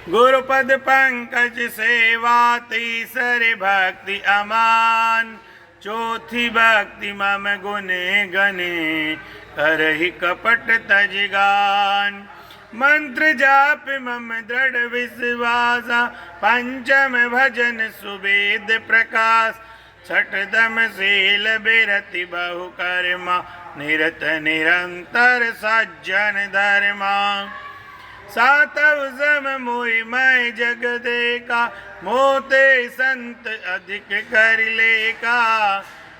गुरुपद पंकज सेवा तीसरे भक्ति अमान। चौथी भक्ति मम गुने गने करहि कपट तजगान। मंत्र जाप मम दृढ़ विश्वासा पंचम भजन सुवेद प्रकाश। छठदम शील बिरति बहु कर्मा निरत निरंतर सज्जन धर्मा। सातव सम मोहि मैं जग देखा मोते संत अधिक कर लेका।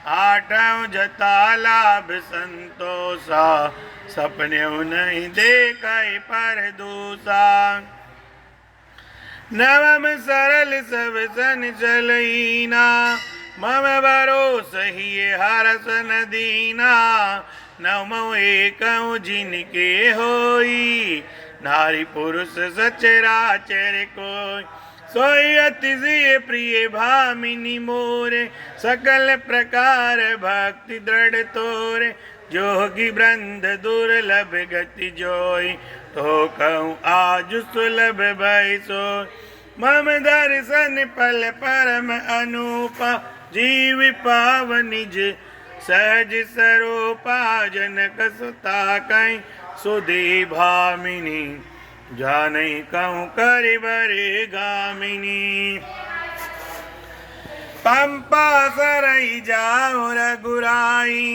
आठव जता लाभ संतोषा सपने नहीं देखा पर दूसा। नवम सरल सब सन चलईना मम भरोस ही हरस न दीना। नवमो एकौ जिनके होई नारी पुरुष सचराचर कोई। सोई अति प्रिय भामिनी मोरे सकल प्रकार भक्ति दृढ़ तोरे। जोगी वृंद दुर्लभ गति जोई तो कहूँ आज सुलभ भय सोई। मम दर्शन पल परम अनूपा जीव पाव निज सहज सरोपा। जनक सुता कहीं सुधी भामिनी जानै कहूँ करि बरे गामिनी। पंपा सरई जाऊँ रघुराई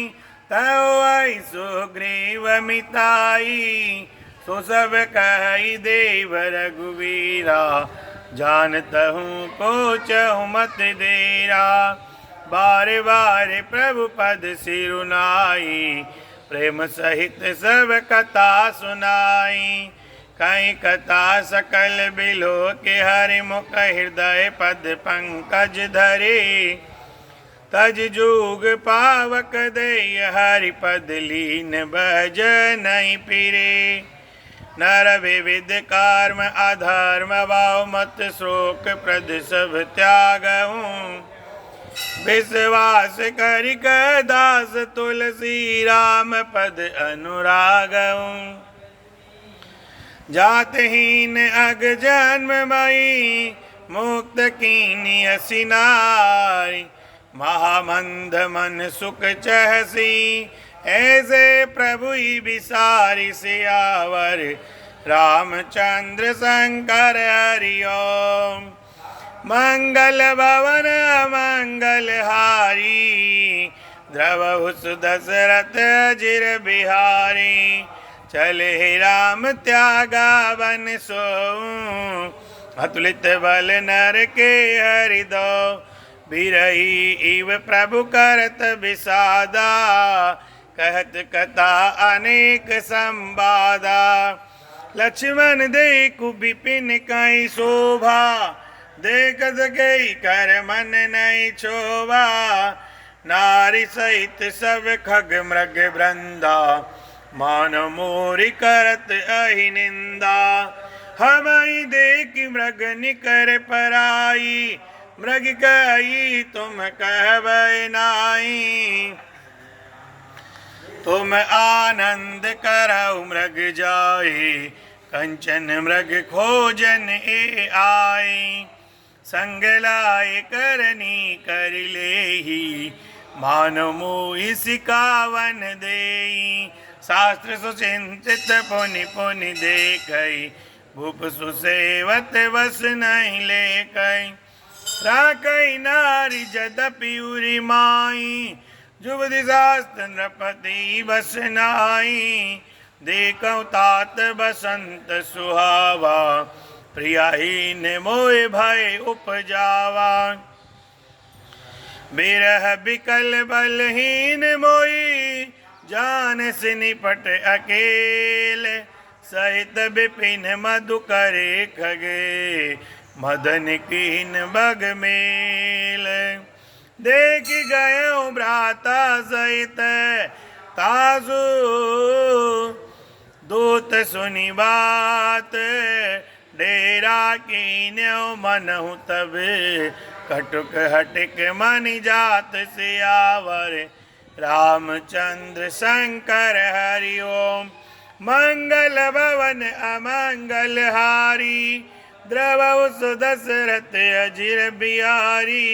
तव आई सुग्रीव मिताई। सो सब कहि देव रघुवीरा जानतहूँ को चहु मत देरा। बारे बारे प्रभु पद सिरुनाई प्रेम सहित सब कथा सुनाई। कई कथा सकल बिलो के हरि मुख हृदय पद पंकज धरे। तज जुग पावक दे हरि पद लीन बज नहीं फिरे। नर विविध कर्म अधर्म भाव मत शोक प्रद सब त्यागहूँ। विश्वास करिक दास तुलसी राम पद अनुरागहूँ। जातहीन अग जन्म मई मुक्त कीनी असिनाई। महामंद मन सुख चहसी ऐसे प्रभु ही बिसारी सियावर। रामचंद्र शंकर हरि ओम। मंगल भवन मंगल हारी द्रवहु सुदशरथ अजिर बिहारी। चले राम त्यागा वन सोऊं अतुलित बल नर के हरिदो। बिरही इव प्रभु करत विषादा कहत कथा अनेक संवादा। लक्ष्मण देखु विपिन कई शोभा देखत गई कर मन नहीं छोवा। नारी सहित सब खग मृग वृंदा मानव मोरी करत अहि निंदा। हम देख मृग निकर पराई मृग कही तुम कहबै नाई। तुम आनंद करौ मृग जाए कंचन मृग खोजन ए आई। संग लाए करनी कर लेही मानव मोहि सिकावन देई। शास्त्र सुचिंतित पुनि पुनि देखई भूप सुसेवत बस नहीं लेकई। राकई नारी जदपि उरी माई जुबदि शास्त्र नृपति बस नाई। देखौ तात बसंत सुहावा प्रियाहीन मोह भय उपजावा। बिरह बिकल बलहीन मोई जान से निपट अकेल। सहित विपिन मधु करे खगे मदन कीन बग मेल। देख गयो भ्राता सहित तासु दूत सुनी बात। डेरा कीन्यो मनहु तब कटुक हटिक मनि जात सियावर। रामचंद्र शंकर हरि ओम। मंगल भवन अमंगल हारी द्रवहु सो दशरथ अजिर बिहारी।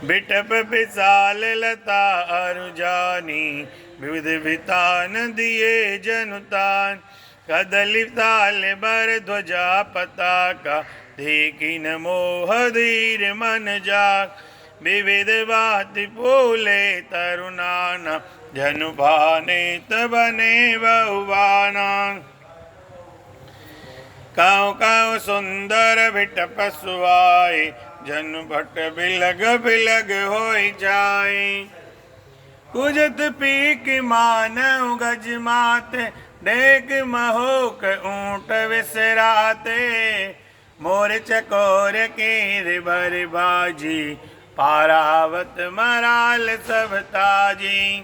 बिटप विशाल लता अरु जानी, विविध वितान दिए जनुतान। कदली ताल बर ध्वजा पताका, देखिन मोह धीर मन जाग। विविध भांति फूले तरुनाना, जनु भाने तबने बहुवाना। काऊ काऊ सुंदर बिटप सुहाए, जनु भट बिलग बिलग होई जाए। कुजत पीक मानव गज माते, डेक महोक ऊंट विसराते। मोर चकोर कीर भर बाजी, पारावत मराल सब ताजी।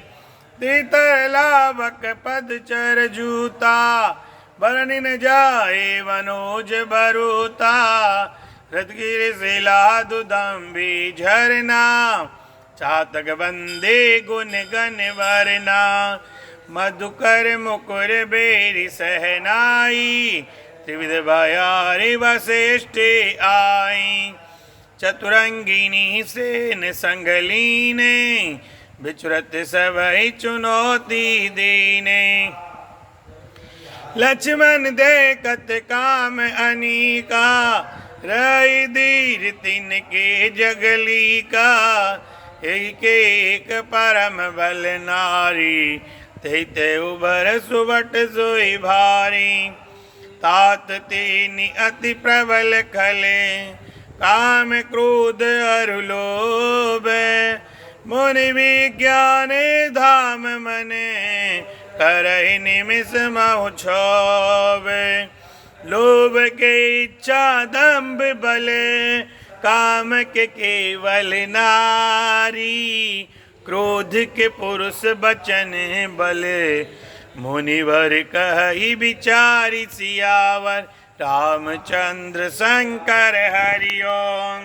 तीतर लावक पद चर जूता, बरनि न जाए मनोज बरूता। हृदगिर शिला दुदम्बी झरना, चातक बंदे गुण गण वरना। मधुकर मुकुर बेरी सहनाई, त्रिविध भयारी वशिष्ठे आई। चतुरंगिनी सेन संगलीने, बिचरत सबई चुनौती दीने। लक्ष्मण देखत काम अनीका, रई धीर तिनके जगली का। एक एक परम बल नारी, ते उबर सुबट सोई भारी। तात तीन अति प्रबल खले, काम क्रोध अरु लोभ। मुनि विज्ञाने धाम मने, करहि निमिष महु क्षोभ। लोभ के इच्छा दंभ बले, काम के केवल नारी। क्रोध के पुरुष बचन बले, मुनिवर कहि विचारि सियावर। रामचंद्र शंकर हरि ओम।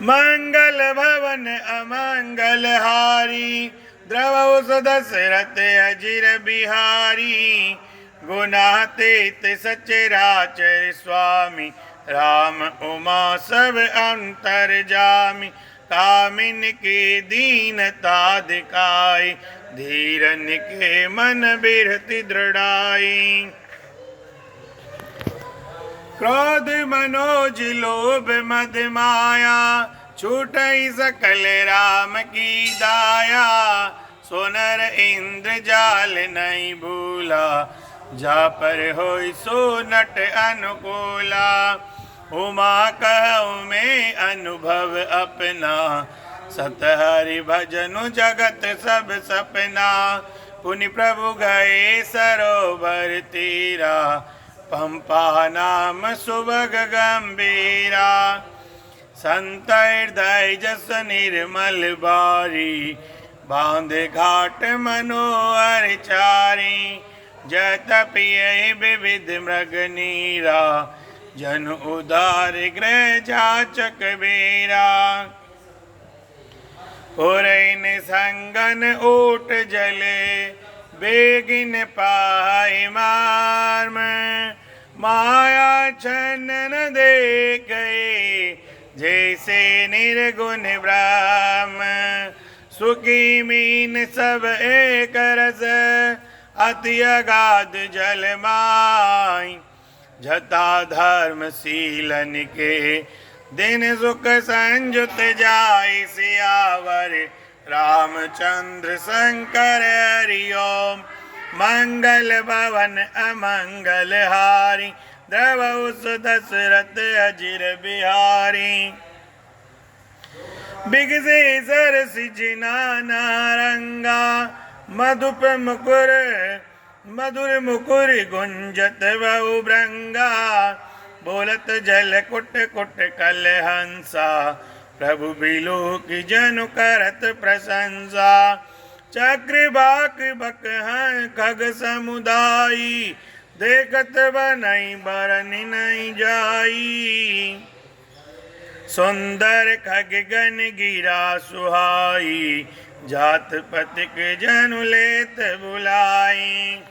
मंगल भवन अमंगल हारी, द्रवहु सो दशरथ अजिर बिहारी। गुणातीत सचराचर स्वामी, राम उमा सब अंतर जामी। कामिन के दीनता दिखाई, धीरन के मन बिरति दृढ़ाई। क्रोध मनोज लोभ मद माया, छूटई सकल राम की दाया। सोनर इंद्र जाल नहीं भूला, जा पर होई सो नट अनुकूला। उमा कहु में अनुभव अपना, सतहरि भजनु जगत सब सपना। पुनि प्रभु गए सरोवर तीरा, पंपा नाम सुभग गंभीरा। संत हृदय जस निर्मल बारी, बांधे घाट मनोहर चारी। जत पिय विविध मृग नीरा, जन उदार गृह जाचक बेरा। पुरैन संगन ऊट जले, बेगिन पाई मार्म। माया छन्न दे गए, जैसे निर्गुण ब्रह्म। सुखी मीन सब एक रस, अति अगाध जल माई। जता धर्म शीलन के, दिन सुख संजुत जाय। सियावर रामचंद्र शंकर हरि ओम। मंगल भवन अमंगल हारी, द्रवहु सो दशरथ अजिर बिहारी। बिगसे सरसि जिनाना रंगा, मधुप मुकुर मधुर मुकुर गुंजत बहु भृंगा। बोलत जल कुट कुट कल हंसा, प्रभु बिलोक जनु करत प्रशंसा। चक्र बाक बक खग समुदायी, देखत बनई बरनि नहीं जाई। सुंदर खग गन गिरा सुहाई, जात पतिक जनु लेत बुलाई।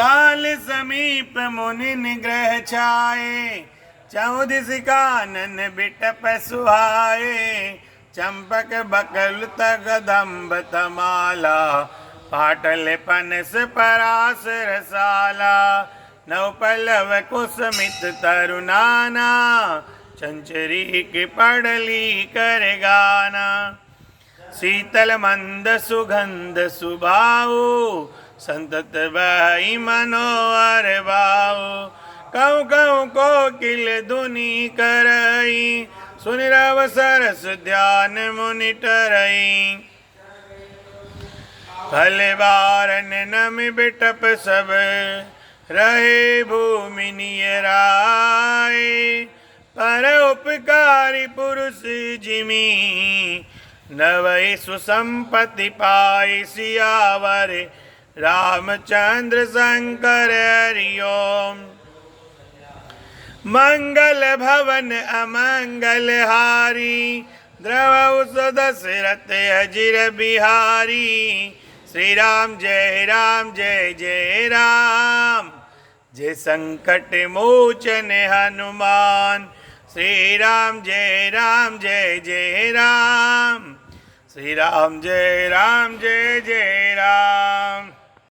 काल समीप मुनि निग्रह छाए, 14 कानन बिटप सुहाए। चंपक बकुल कदम्ब तमाला, पाटल पनस परास रसाला। नव पल्लव कुसमित तरुनाना, चंचरी की पड़ली कर गाना। शीतल मंद सुगंध सुभाऊ, संतत बही मनोहर भाऊ। कहूँ कहूँ कोकिल धुनि करई, सुनि रव सरस ध्यान मुनि टरई। फल बारन नमि बिटप सब, रहे भूमि नियराय। पर उपकारी पुरुष जिमी, नवै सुसंपत्ति पाई। सियावर रामचंद्र शंकर हरि ओम। मंगल भवन अमंगल हारी, द्रवहु सो दशरथ अजिर बिहारी। श्री राम जय जय राम, जय संकट मोचन हनुमान। श्री राम जय जय राम, श्री राम जय जय राम।